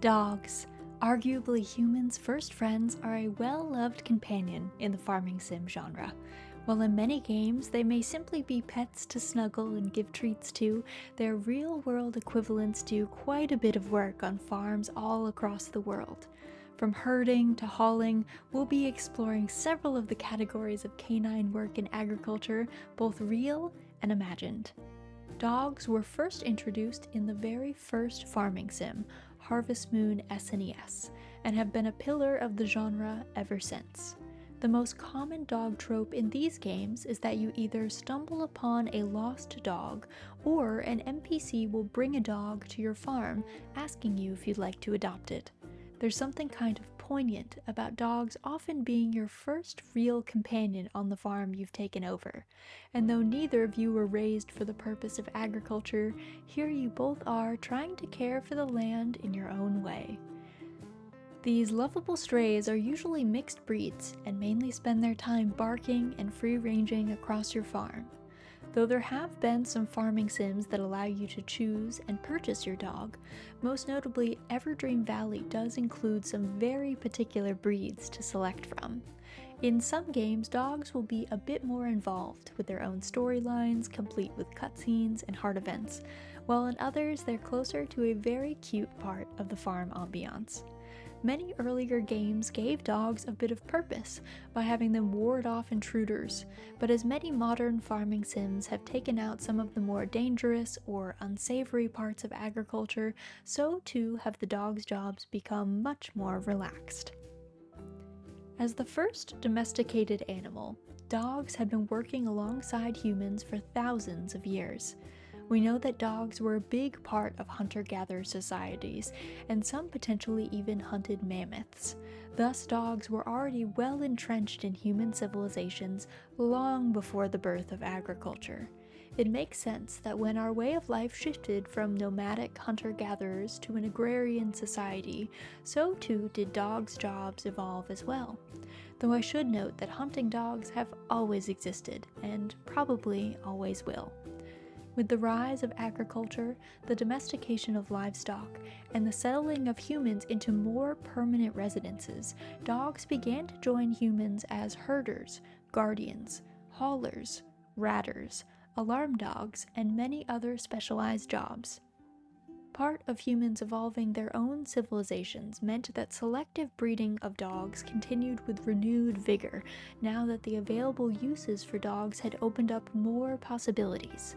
Dogs, arguably humans' first friends, are a well-loved companion in the farming sim genre. While in many games they may simply be pets to snuggle and give treats to, their real-world equivalents do quite a bit of work on farms all across the world. From herding to hauling, we'll be exploring several of the categories of canine work in agriculture, both real and imagined. Dogs were first introduced in the very first farming sim, Harvest Moon SNES, and have been a pillar of the genre ever since. The most common dog trope in these games is that you either stumble upon a lost dog, or an NPC will bring a dog to your farm asking you if you'd like to adopt it. There's something kind of poignant about dogs often being your first real companion on the farm you've taken over. And though neither of you were raised for the purpose of agriculture, here you both are trying to care for the land in your own way. These lovable strays are usually mixed breeds and mainly spend their time barking and free-ranging across your farm. Though there have been some farming sims that allow you to choose and purchase your dog, most notably Everdream Valley does include some very particular breeds to select from. In some games, dogs will be a bit more involved, with their own storylines, complete with cutscenes and hard events, while in others they're closer to a very cute part of the farm ambiance. Many earlier games gave dogs a bit of purpose by having them ward off intruders, but as many modern farming sims have taken out some of the more dangerous or unsavory parts of agriculture, so too have the dogs' jobs become much more relaxed. As the first domesticated animal, dogs had been working alongside humans for thousands of years. We know that dogs were a big part of hunter-gatherer societies, and some potentially even hunted mammoths. Thus, dogs were already well entrenched in human civilizations long before the birth of agriculture. It makes sense that when our way of life shifted from nomadic hunter-gatherers to an agrarian society, so too did dogs' jobs evolve as well. Though I should note that hunting dogs have always existed, and probably always will. With the rise of agriculture, the domestication of livestock, and the settling of humans into more permanent residences, dogs began to join humans as herders, guardians, haulers, ratters, alarm dogs, and many other specialized jobs. Part of humans evolving their own civilizations meant that selective breeding of dogs continued with renewed vigor now that the available uses for dogs had opened up more possibilities.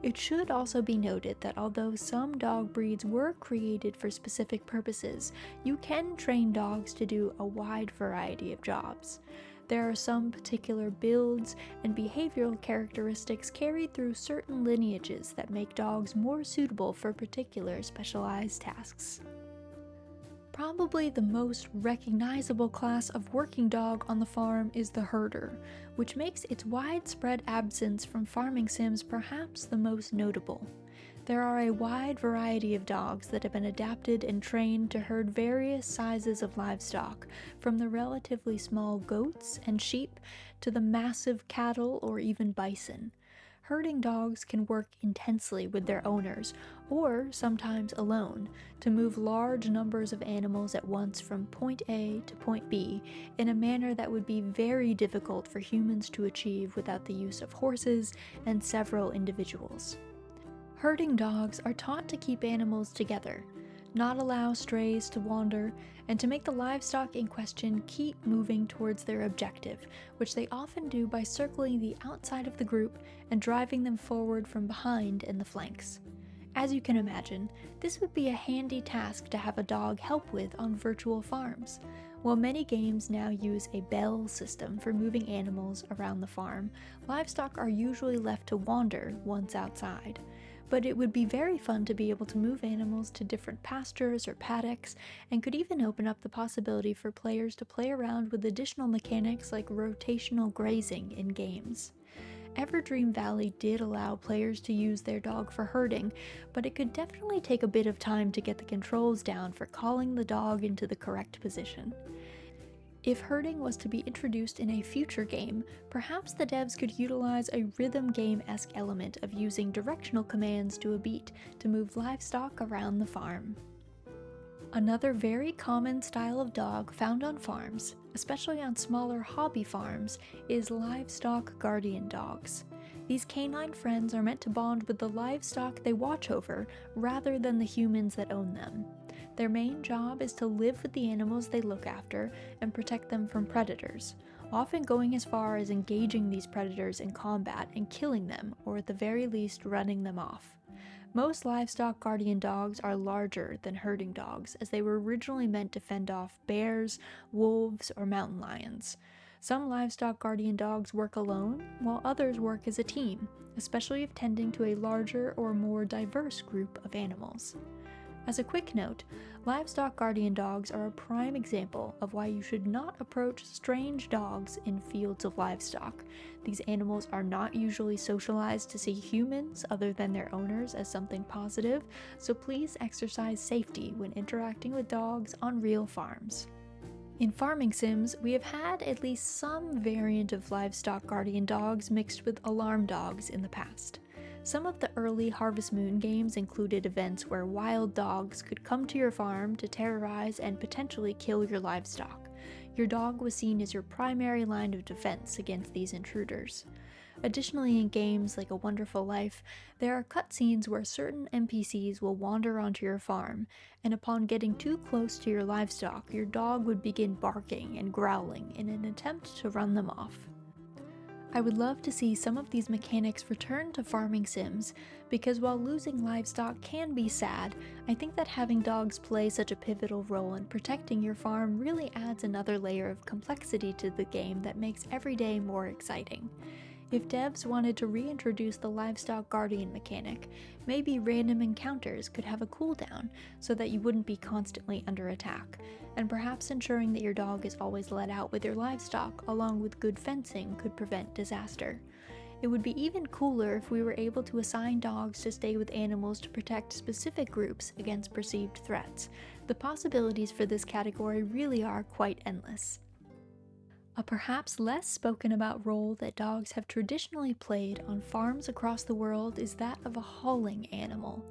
It should also be noted that although some dog breeds were created for specific purposes, you can train dogs to do a wide variety of jobs. There are some particular builds and behavioral characteristics carried through certain lineages that make dogs more suitable for particular specialized tasks. Probably the most recognizable class of working dog on the farm is the herder, which makes its widespread absence from farming sims perhaps the most notable. There are a wide variety of dogs that have been adapted and trained to herd various sizes of livestock, from the relatively small goats and sheep to the massive cattle or even bison. Herding dogs can work intensely with their owners, or sometimes alone, to move large numbers of animals at once from point A to point B in a manner that would be very difficult for humans to achieve without the use of horses and several individuals. Herding dogs are taught to keep animals together, not allow strays to wander, and to make the livestock in question keep moving towards their objective, which they often do by circling the outside of the group and driving them forward from behind in the flanks. As you can imagine, this would be a handy task to have a dog help with on virtual farms. While many games now use a bell system for moving animals around the farm, livestock are usually left to wander once outside. But it would be very fun to be able to move animals to different pastures or paddocks, and could even open up the possibility for players to play around with additional mechanics like rotational grazing in games. Everdream Valley did allow players to use their dog for herding, but it could definitely take a bit of time to get the controls down for calling the dog into the correct position. If herding was to be introduced in a future game, perhaps the devs could utilize a rhythm game-esque element of using directional commands to a beat to move livestock around the farm. Another very common style of dog found on farms, especially on smaller hobby farms, is Livestock Guardian dogs. These canine friends are meant to bond with the livestock they watch over rather than the humans that own them. Their main job is to live with the animals they look after and protect them from predators, often going as far as engaging these predators in combat and killing them, or at the very least running them off. Most livestock guardian dogs are larger than herding dogs, as they were originally meant to fend off bears, wolves, or mountain lions. Some livestock guardian dogs work alone, while others work as a team, especially if tending to a larger or more diverse group of animals. As a quick note, livestock guardian dogs are a prime example of why you should not approach strange dogs in fields of livestock. These animals are not usually socialized to see humans other than their owners as something positive, so please exercise safety when interacting with dogs on real farms. In farming sims, we have had at least some variant of livestock guardian dogs mixed with alarm dogs in the past. Some of the early Harvest Moon games included events where wild dogs could come to your farm to terrorize and potentially kill your livestock. Your dog was seen as your primary line of defense against these intruders. Additionally, in games like A Wonderful Life, there are cutscenes where certain NPCs will wander onto your farm, and upon getting too close to your livestock, your dog would begin barking and growling in an attempt to run them off. I would love to see some of these mechanics return to farming sims, because while losing livestock can be sad, I think that having dogs play such a pivotal role in protecting your farm really adds another layer of complexity to the game that makes every day more exciting. If devs wanted to reintroduce the Livestock Guardian mechanic, maybe random encounters could have a cooldown so that you wouldn't be constantly under attack, and perhaps ensuring that your dog is always let out with your livestock along with good fencing could prevent disaster. It would be even cooler if we were able to assign dogs to stay with animals to protect specific groups against perceived threats. The possibilities for this category really are quite endless. A perhaps less spoken about role that dogs have traditionally played on farms across the world is that of a hauling animal.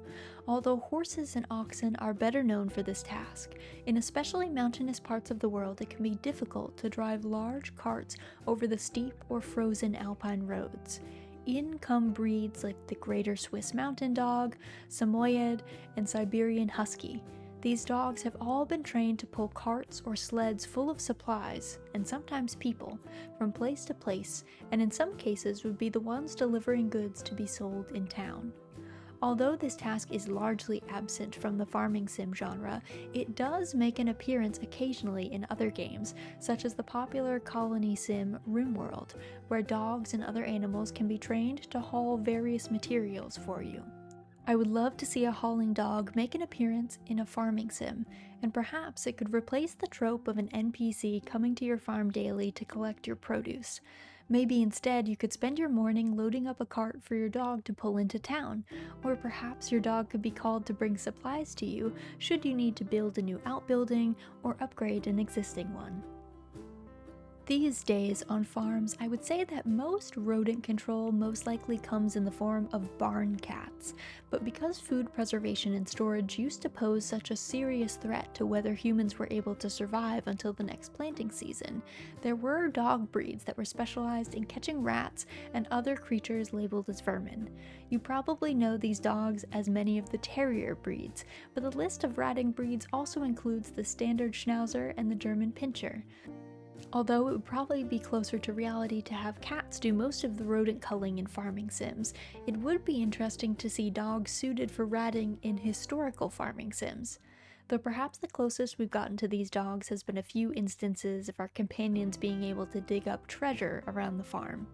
Although horses and oxen are better known for this task, in especially mountainous parts of the world it can be difficult to drive large carts over the steep or frozen alpine roads. In come breeds like the Greater Swiss Mountain Dog, Samoyed, and Siberian Husky. These dogs have all been trained to pull carts or sleds full of supplies, and sometimes people, from place to place, and in some cases would be the ones delivering goods to be sold in town. Although this task is largely absent from the farming sim genre, it does make an appearance occasionally in other games, such as the popular colony sim RimWorld, where dogs and other animals can be trained to haul various materials for you. I would love to see a hauling dog make an appearance in a farming sim, and perhaps it could replace the trope of an NPC coming to your farm daily to collect your produce. Maybe instead you could spend your morning loading up a cart for your dog to pull into town, or perhaps your dog could be called to bring supplies to you should you need to build a new outbuilding or upgrade an existing one. These days on farms, I would say that most rodent control most likely comes in the form of barn cats, but because food preservation and storage used to pose such a serious threat to whether humans were able to survive until the next planting season, there were dog breeds that were specialized in catching rats and other creatures labeled as vermin. You probably know these dogs as many of the terrier breeds, but the list of ratting breeds also includes the standard Schnauzer and the German Pinscher. Although it would probably be closer to reality to have cats do most of the rodent culling in farming sims, it would be interesting to see dogs suited for ratting in historical farming sims. Though perhaps the closest we've gotten to these dogs has been a few instances of our companions being able to dig up treasure around the farm.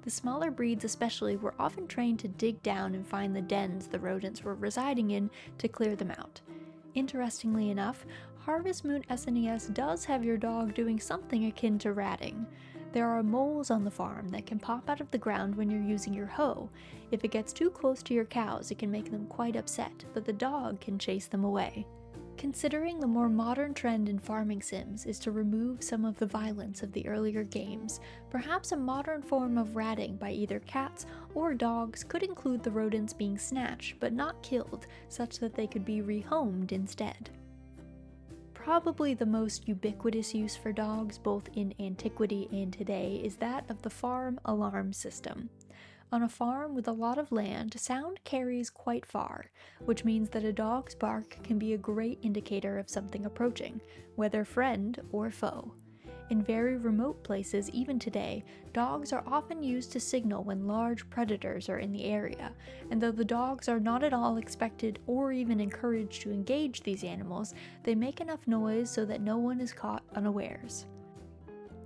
The smaller breeds especially were often trained to dig down and find the dens the rodents were residing in to clear them out. Interestingly enough, Harvest Moon SNES does have your dog doing something akin to ratting. There are moles on the farm that can pop out of the ground when you're using your hoe. If it gets too close to your cows, it can make them quite upset, but the dog can chase them away. Considering the more modern trend in farming sims is to remove some of the violence of the earlier games, perhaps a modern form of ratting by either cats or dogs could include the rodents being snatched but not killed, such that they could be rehomed instead. Probably the most ubiquitous use for dogs, both in antiquity and today, is that of the farm alarm system. On a farm with a lot of land, sound carries quite far, which means that a dog's bark can be a great indicator of something approaching, whether friend or foe. In very remote places, even today, dogs are often used to signal when large predators are in the area, and though the dogs are not at all expected or even encouraged to engage these animals, they make enough noise so that no one is caught unawares.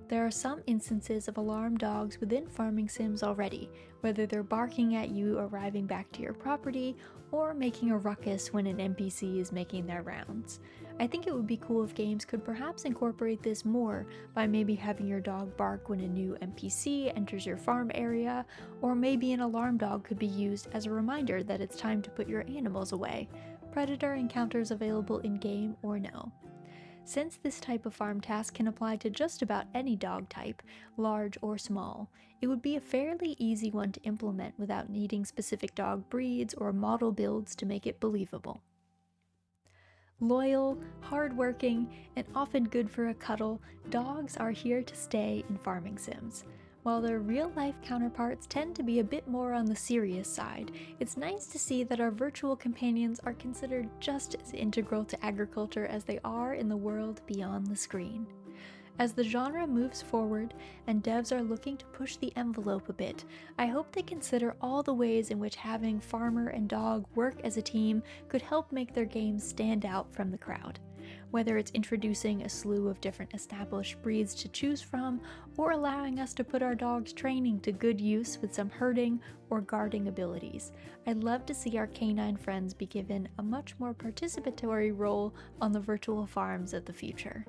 There are some instances of alarm dogs within farming sims already, whether they're barking at you arriving back to your property or making a ruckus when an NPC is making their rounds. I think it would be cool if games could perhaps incorporate this more by maybe having your dog bark when a new NPC enters your farm area, or maybe an alarm dog could be used as a reminder that it's time to put your animals away. Predator encounters available in-game or no. Since this type of farm task can apply to just about any dog type, large or small, it would be a fairly easy one to implement without needing specific dog breeds or model builds to make it believable. Loyal, hardworking, and often good for a cuddle, dogs are here to stay in farming sims. While their real-life counterparts tend to be a bit more on the serious side, it's nice to see that our virtual companions are considered just as integral to agriculture as they are in the world beyond the screen. As the genre moves forward and devs are looking to push the envelope a bit, I hope they consider all the ways in which having farmer and dog work as a team could help make their games stand out from the crowd. Whether it's introducing a slew of different established breeds to choose from, or allowing us to put our dog's training to good use with some herding or guarding abilities, I'd love to see our canine friends be given a much more participatory role on the virtual farms of the future.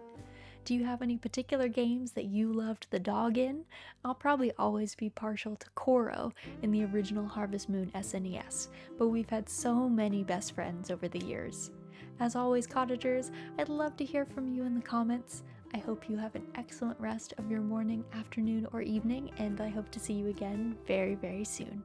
Do you have any particular games that you loved the dog in? I'll probably always be partial to Koro in the original Harvest Moon SNES, but we've had so many best friends over the years. As always, cottagers, I'd love to hear from you in the comments. I hope you have an excellent rest of your morning, afternoon, or evening, and I hope to see you again very, very soon.